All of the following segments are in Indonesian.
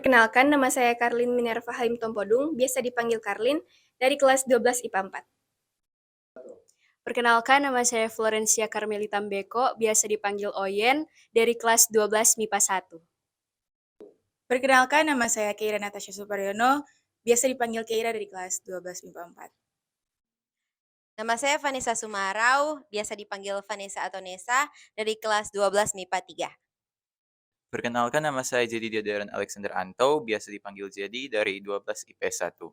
Perkenalkan, nama saya Karlin Minerva Halim Tompodung, biasa dipanggil Karlin, dari kelas 12 IPA 4. Perkenalkan, nama saya Florencia Carmelita Mbeko, biasa dipanggil Oyen, dari kelas 12 MIPA 1. Perkenalkan, nama saya Keira Natasha Suparyono, biasa dipanggil Keira dari kelas 12 MIPA 4. Nama saya Vanessa Sumarau, biasa dipanggil Vanessa atau Nesa, dari kelas 12 MIPA 3. Perkenalkan, nama saya Jedi Darren Alexander Anto, biasa dipanggil Jedi dari 12 IPS 1.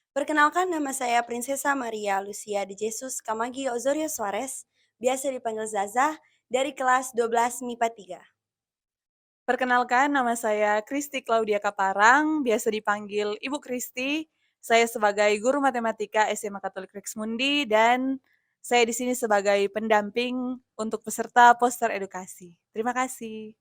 Perkenalkan, nama saya Prinsesa Maria Lucia de Jesus Kamagi Osorio Suarez, biasa dipanggil Zaza, dari kelas 12 MIPA 3. Perkenalkan, nama saya Kristi Claudia Kaparang, biasa dipanggil Ibu Kristi. Saya sebagai guru matematika SMA Katolik Rex Mundi dan saya di sini sebagai pendamping untuk peserta poster edukasi. Terima kasih.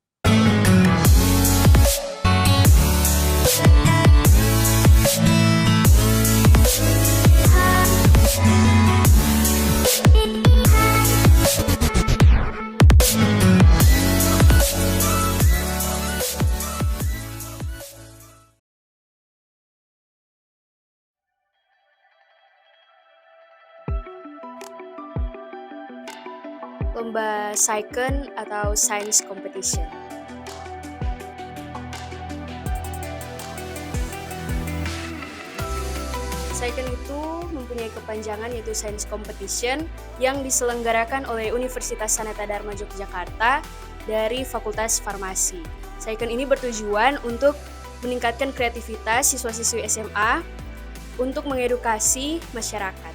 Lomba Saiken atau Science Competition. Saiken itu mempunyai kepanjangan yaitu Science Competition yang diselenggarakan oleh Universitas Sanata Dharma Yogyakarta dari Fakultas Farmasi. Saiken ini bertujuan untuk meningkatkan kreativitas siswa-siswi SMA untuk mengedukasi masyarakat.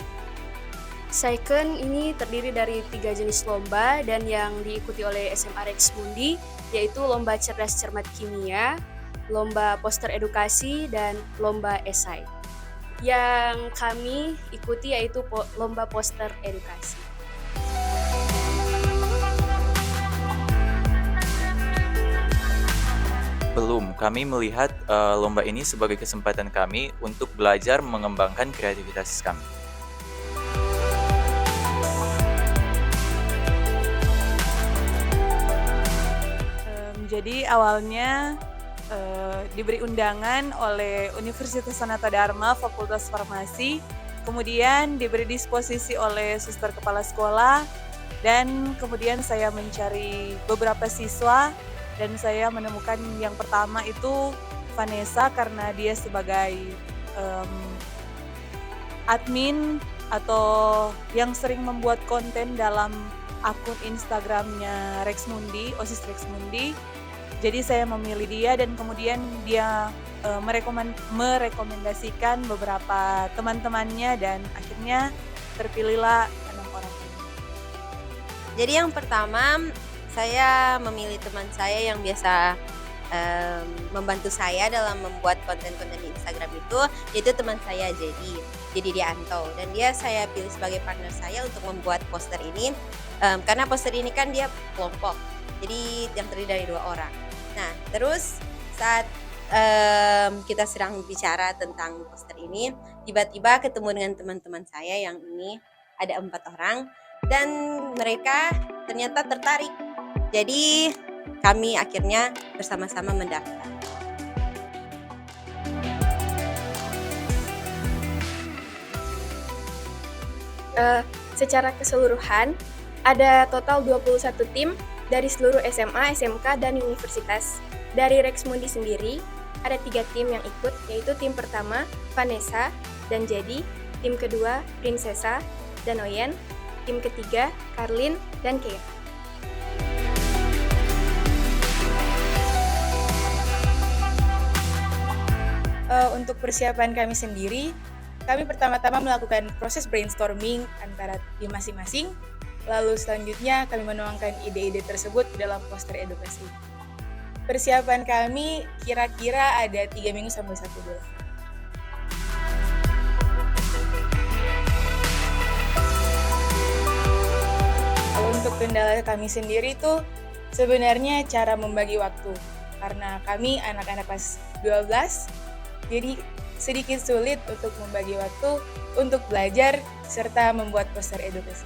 Saiken ini terdiri dari 3 jenis lomba dan yang diikuti oleh SMA Rex Mundi yaitu lomba cerdas cermat kimia, lomba poster edukasi, dan lomba esai. Yang kami ikuti yaitu lomba poster edukasi. Belum, kami melihat lomba ini sebagai kesempatan kami untuk belajar mengembangkan kreativitas kami. Jadi awalnya diberi undangan oleh Universitas Sanata Dharma Fakultas Farmasi, kemudian diberi disposisi oleh suster kepala sekolah, dan kemudian saya mencari beberapa siswa dan saya menemukan yang pertama itu Vanessa karena dia sebagai admin atau yang sering membuat konten dalam akun Instagramnya Rex Mundi, OSIS Rex Mundi. Jadi saya memilih dia dan kemudian dia merekomendasikan beberapa teman-temannya dan akhirnya terpilihlah 6 orang ini. Jadi yang pertama, saya memilih teman saya yang biasa membantu saya dalam membuat konten-konten di Instagram itu, yaitu teman saya Jadi Dianto. Dan dia saya pilih sebagai partner saya untuk membuat poster ini, karena poster ini kan dia kelompok, jadi yang terdiri dari 2 orang. Nah, terus saat kita sedang bicara tentang poster ini, tiba-tiba ketemu dengan teman-teman saya yang ini ada 4 orang dan mereka ternyata tertarik. Jadi kami akhirnya bersama-sama mendaftar. Secara keseluruhan, ada total 21 tim dari seluruh SMA, SMK, dan universitas. Dari Rex Mundi sendiri, ada 3 tim yang ikut, yaitu tim pertama, Vanessa dan Jedi, tim kedua, Prinsesa dan Oyen, tim ketiga, Karlin dan Keira. Untuk persiapan kami sendiri, kami pertama-tama melakukan proses brainstorming antara tim masing-masing, lalu selanjutnya kami menuangkan ide-ide tersebut ke dalam poster edukasi. Persiapan kami kira-kira ada 3 minggu sampai 1 bulan. Kalau untuk kendala kami sendiri tuh sebenarnya cara membagi waktu. Karena kami anak-anak kelas 12, jadi sedikit sulit untuk membagi waktu untuk belajar serta membuat poster edukasi.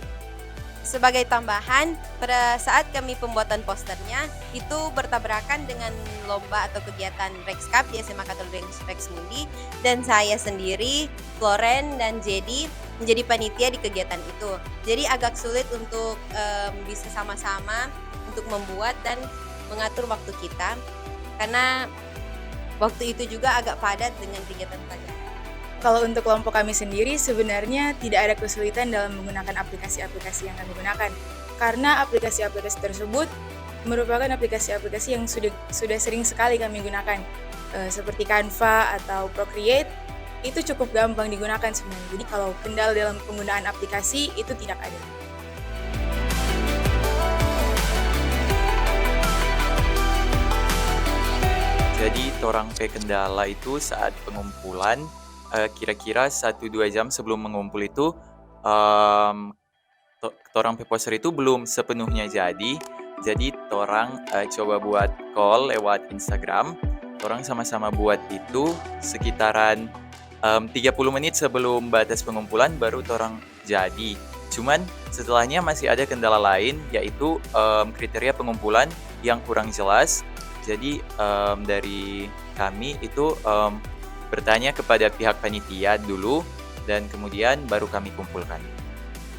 sebagai tambahan, pada saat kami pembuatan posternya itu bertabrakan dengan lomba atau kegiatan Rex Cup di SMA Katolik Rex Mundi, dan saya sendiri, Floren dan Jedi menjadi panitia di kegiatan itu. Jadi agak sulit untuk bisa sama-sama untuk membuat dan mengatur waktu kita, karena waktu itu juga agak padat dengan kegiatan pelajaran. Kalau untuk kelompok kami sendiri, sebenarnya tidak ada kesulitan dalam menggunakan aplikasi-aplikasi yang kami gunakan. Karena aplikasi-aplikasi tersebut merupakan aplikasi-aplikasi yang sudah sering sekali kami gunakan. Seperti Canva atau Procreate, itu cukup gampang digunakan sebenarnya. Jadi kalau kendala dalam penggunaan aplikasi, itu tidak ada. Jadi torang pe kendala itu saat pengumpulan, kira-kira 1-2 jam sebelum mengumpul itu, torang pe poster itu belum sepenuhnya jadi. Jadi torang coba buat call lewat Instagram. Torang sama-sama buat itu sekitaran 30 menit sebelum batas pengumpulan baru torang jadi. Cuman setelahnya masih ada kendala lain, yaitu kriteria pengumpulan yang kurang jelas. Jadi dari kami itu bertanya kepada pihak panitia dulu, dan kemudian baru kami kumpulkan.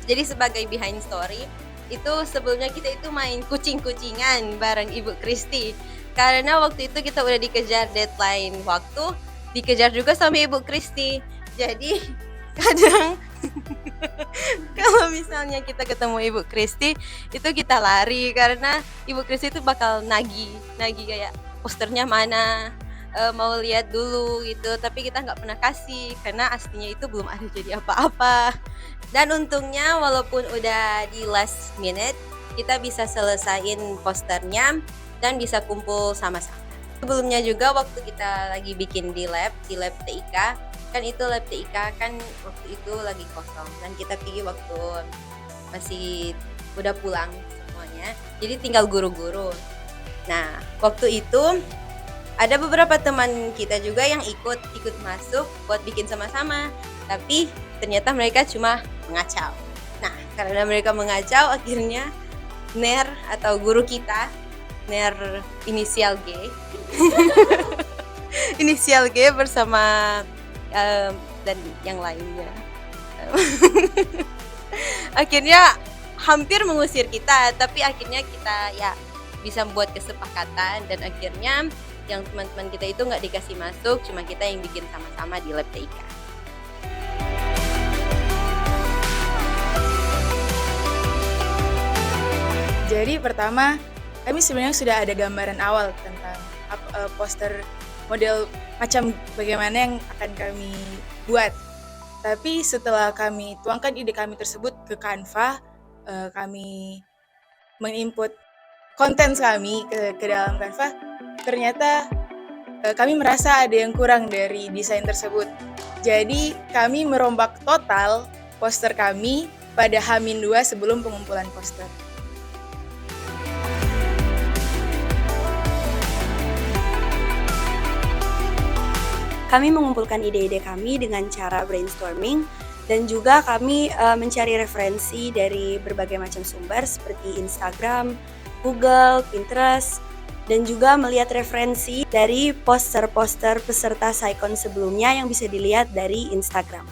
Jadi sebagai behind story, itu sebelumnya kita itu main kucing-kucingan bareng Ibu Kristi. Karena waktu itu kita udah dikejar deadline waktu, dikejar juga sama Ibu Kristi. Jadi kadang kalau misalnya kita ketemu Ibu Kristi, itu kita lari karena Ibu Kristi itu bakal nagih kayak posternya mana, mau lihat dulu gitu. Tapi kita nggak pernah kasih karena aslinya itu belum ada jadi apa-apa. Dan untungnya walaupun udah di last minute, kita bisa selesain posternya dan bisa kumpul sama-sama. Sebelumnya juga waktu kita lagi bikin di lab TIK, kan itu lab TIK kan waktu itu lagi kosong, dan kita pergi waktu masih udah pulang semuanya, jadi tinggal guru-guru. Nah waktu itu ada beberapa teman kita juga yang ikut masuk buat bikin sama-sama, tapi ternyata mereka cuma mengacau. Nah karena mereka mengacau, akhirnya Ner atau guru kita, Ner inisial G inisial G bersama dan yang lainnya akhirnya hampir mengusir kita, tapi akhirnya kita ya bisa membuat kesepakatan, dan akhirnya yang teman-teman kita itu nggak dikasih masuk, cuma kita yang bikin sama-sama di lab TIK. Jadi pertama, kami sebenarnya sudah ada gambaran awal tentang poster model macam bagaimana yang akan kami buat. Tapi setelah kami tuangkan ide kami tersebut ke Canva, kami menginput konten kami ke dalam Canva, ternyata kami merasa ada yang kurang dari desain tersebut. Jadi kami merombak total poster kami pada H-2 sebelum pengumpulan poster. Kami mengumpulkan ide-ide kami dengan cara brainstorming, dan juga kami mencari referensi dari berbagai macam sumber seperti Instagram, Google, Pinterest, dan juga melihat referensi dari poster-poster peserta Saikon sebelumnya yang bisa dilihat dari Instagram.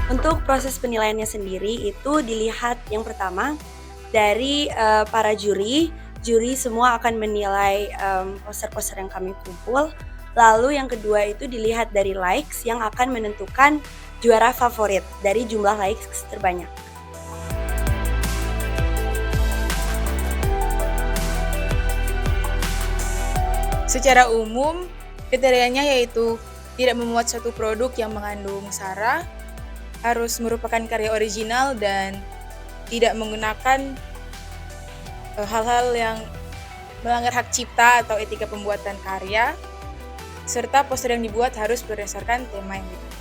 Untuk proses penilaiannya sendiri itu dilihat yang pertama dari para juri semua akan menilai poster-poster yang kami kumpul. Lalu yang kedua itu dilihat dari likes yang akan menentukan juara favorit dari jumlah likes terbanyak. Secara umum, kriterianya yaitu tidak memuat suatu produk yang mengandung sara, harus merupakan karya original dan tidak menggunakan hal-hal yang melanggar hak cipta atau etika pembuatan karya, serta poster yang dibuat harus berdasarkan tema yang dibuat.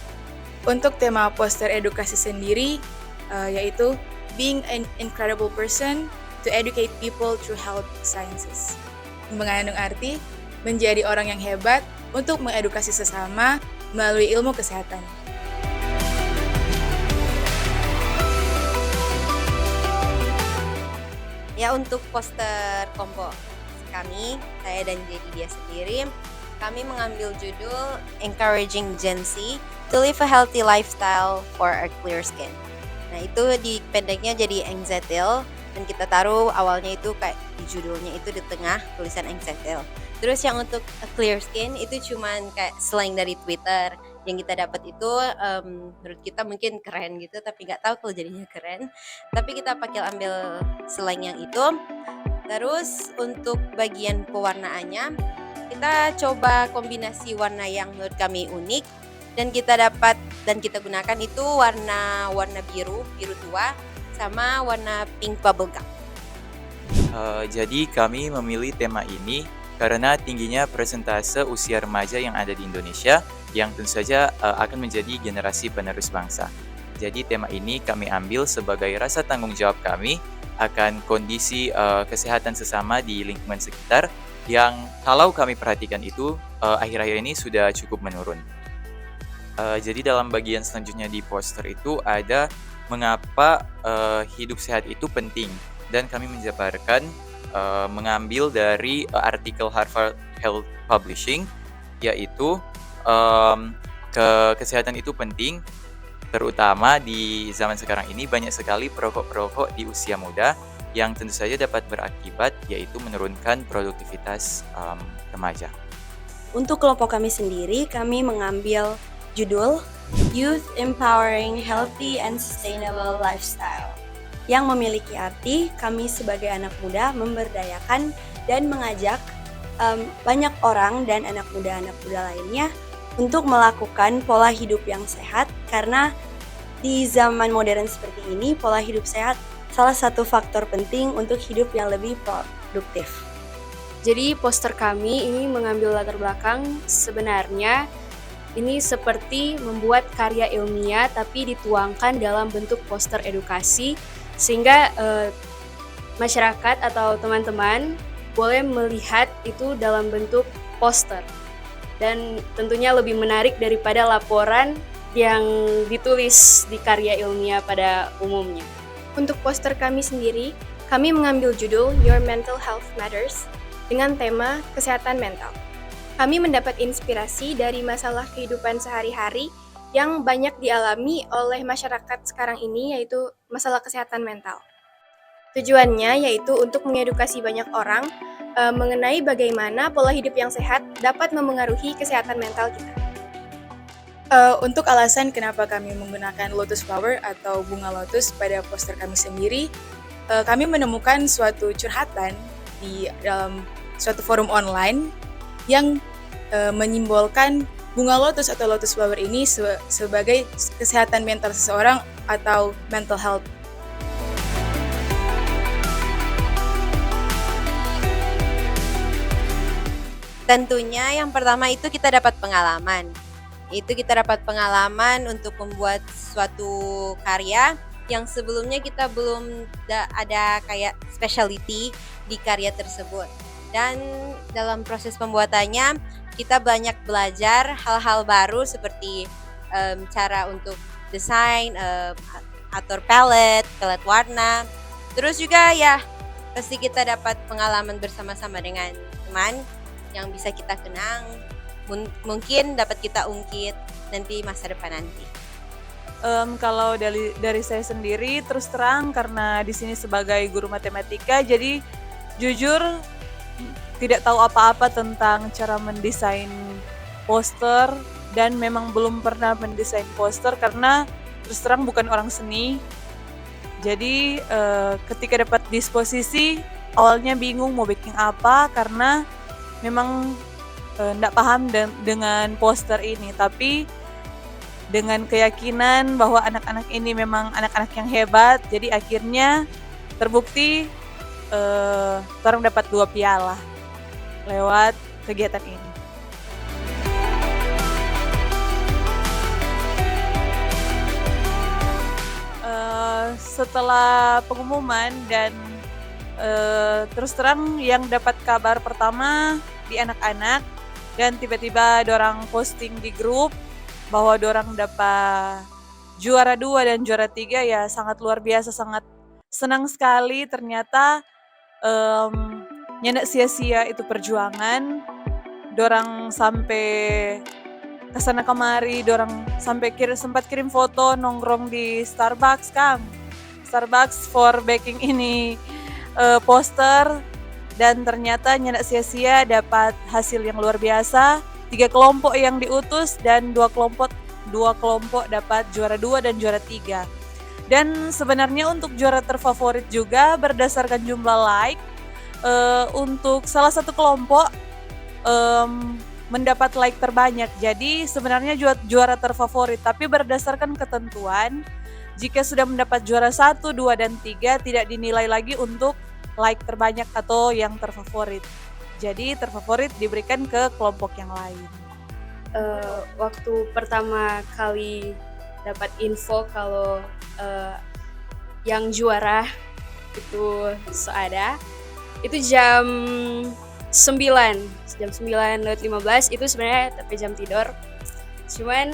Untuk tema poster edukasi sendiri, yaitu Being an Incredible Person to Educate People Through Health Sciences. Mengandung arti menjadi orang yang hebat untuk mengedukasi sesama melalui ilmu kesehatan. Ya, untuk poster kompo kami, saya dan Jadi dia sendiri, kami mengambil judul Encouraging Gen Z to Live a Healthy Lifestyle for a Clear Skin. Nah, itu dipendeknya jadi ENGZL, dan kita taruh awalnya itu kayak di judulnya itu di tengah tulisan ENGZL. Terus yang untuk a clear skin itu cuman kayak slang dari Twitter. Yang kita dapat itu menurut kita mungkin keren gitu, tapi nggak tahu kalau jadinya keren. Tapi kita pakai ambil slang yang itu. Terus untuk bagian pewarnaannya, kita coba kombinasi warna yang menurut kami unik, dan kita dapat dan kita gunakan itu warna biru tua sama warna pink bubblegum. Jadi kami memilih tema ini karena tingginya persentase usia remaja yang ada di Indonesia yang tentu saja akan menjadi generasi penerus bangsa. Jadi tema ini kami ambil sebagai rasa tanggung jawab kami akan kondisi kesehatan sesama di lingkungan sekitar yang kalau kami perhatikan itu akhir-akhir ini sudah cukup menurun. Jadi dalam bagian selanjutnya di poster itu ada mengapa hidup sehat itu penting, dan kami menjabarkan mengambil dari artikel Harvard Health Publishing, yaitu kesehatan itu penting, terutama di zaman sekarang ini banyak sekali perokok-perokok di usia muda yang tentu saja dapat berakibat yaitu menurunkan produktivitas remaja. Untuk kelompok kami sendiri, kami mengambil judul Youth Empowering Healthy and Sustainable Lifestyle, yang memiliki arti kami sebagai anak muda memberdayakan dan mengajak banyak orang dan anak muda lainnya untuk melakukan pola hidup yang sehat, karena di zaman modern seperti ini pola hidup sehat salah satu faktor penting untuk hidup yang lebih produktif. Jadi poster kami ini mengambil latar belakang sebenarnya ini seperti membuat karya ilmiah tapi dituangkan dalam bentuk poster edukasi, sehingga masyarakat atau teman-teman boleh melihat itu dalam bentuk poster, dan tentunya lebih menarik daripada laporan yang ditulis di karya ilmiah pada umumnya. Untuk poster kami sendiri, kami mengambil judul Your Mental Health Matters dengan tema kesehatan mental. Kami mendapat inspirasi dari masalah kehidupan sehari-hari yang banyak dialami oleh masyarakat sekarang ini, yaitu masalah kesehatan mental. Tujuannya yaitu untuk mengedukasi banyak orang mengenai bagaimana pola hidup yang sehat dapat memengaruhi kesehatan mental kita. Untuk alasan kenapa kami menggunakan lotus flower atau bunga lotus pada poster kami sendiri, kami menemukan suatu curhatan di dalam suatu forum online yang menyimbolkan bunga lotus atau lotus flower ini sebagai kesehatan mental seseorang atau mental health. Tentunya yang pertama itu kita dapat pengalaman. Kita dapat pengalaman untuk membuat suatu karya yang sebelumnya kita belum ada kayak specialty di karya tersebut. Dan dalam proses pembuatannya kita banyak belajar hal-hal baru seperti cara untuk desain, atur palette warna. Terus juga ya pasti kita dapat pengalaman bersama-sama dengan teman yang bisa kita kenang, mungkin dapat kita ungkit nanti masa depan nanti. Kalau dari saya sendiri terus terang karena di sini sebagai guru matematika, jadi jujur tidak tahu apa-apa tentang cara mendesain poster, dan memang belum pernah mendesain poster karena terus terang bukan orang seni. Jadi ketika dapat disposisi awalnya bingung mau bikin apa karena memang tidak paham dengan poster ini, tapi dengan keyakinan bahwa anak-anak ini memang anak-anak yang hebat, jadi akhirnya terbukti orang dapat 2 piala lewat kegiatan ini. Setelah pengumuman dan terus terang yang dapat kabar pertama di anak-anak, dan tiba-tiba ada orang posting di grup bahwa dorang dapat juara 2 dan juara 3 ya sangat luar biasa, sangat senang sekali ternyata nyanda sia-sia itu perjuangan. Dorang sampai kesana kemari, dorang sampai sempat kirim foto nongkrong di Starbucks, Kang. Starbucks for baking ini poster, dan ternyata nyanda sia-sia dapat hasil yang luar biasa. 3 kelompok yang diutus dan 2 kelompok dapat juara 2 dan juara 3. Dan sebenarnya untuk juara terfavorit juga berdasarkan jumlah like, untuk salah satu kelompok mendapat like terbanyak. Jadi sebenarnya juara terfavorit, tapi berdasarkan ketentuan, jika sudah mendapat juara 1, 2, dan 3 tidak dinilai lagi untuk like terbanyak atau yang terfavorit. Jadi terfavorit diberikan ke kelompok yang lain. Waktu pertama kali dapat info kalau yang juara itu Soada, itu jam 9:15 itu sebenarnya tapi jam tidur. Cuman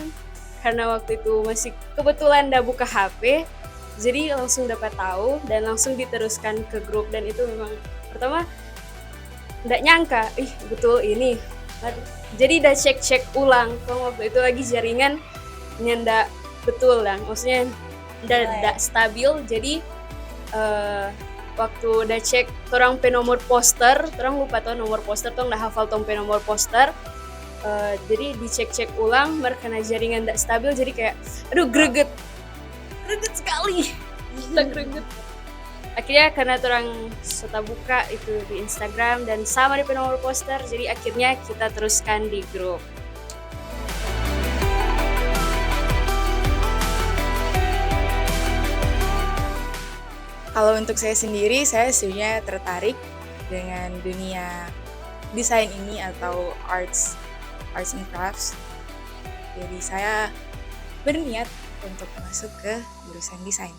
karena waktu itu masih kebetulan udah buka HP, jadi langsung dapat tahu dan langsung diteruskan ke grup, dan itu memang pertama nggak nyangka, betul ini. Jadi udah cek ulang, kalau waktu itu lagi jaringan nyanda betul lah, maksudnya nggak stabil. Jadi waktu udah cek orang nomor poster, orang lupa tuh nomor poster, tuh nggak hafal tuh nomor poster. Jadi dicek ulang, karena jaringan nggak stabil, jadi kayak aduh greget sekali. Greget. Akhirnya karena orang sudah buka itu di Instagram dan sama di nomor poster, jadi akhirnya kita teruskan di grup. Kalau untuk saya sendiri, saya sebenarnya tertarik dengan dunia desain ini atau arts and crafts. Jadi saya berniat untuk masuk ke jurusan desain.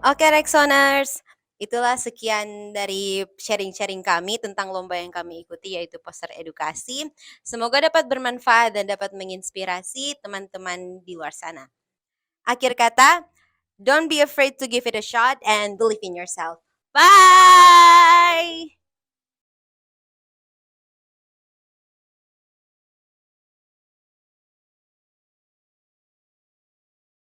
Oke Rexoners, itulah sekian dari sharing-sharing kami tentang lomba yang kami ikuti, yaitu poster edukasi. Semoga dapat bermanfaat dan dapat menginspirasi teman-teman di luar sana. Akhir kata, don't be afraid to give it a shot and believe in yourself. Bye!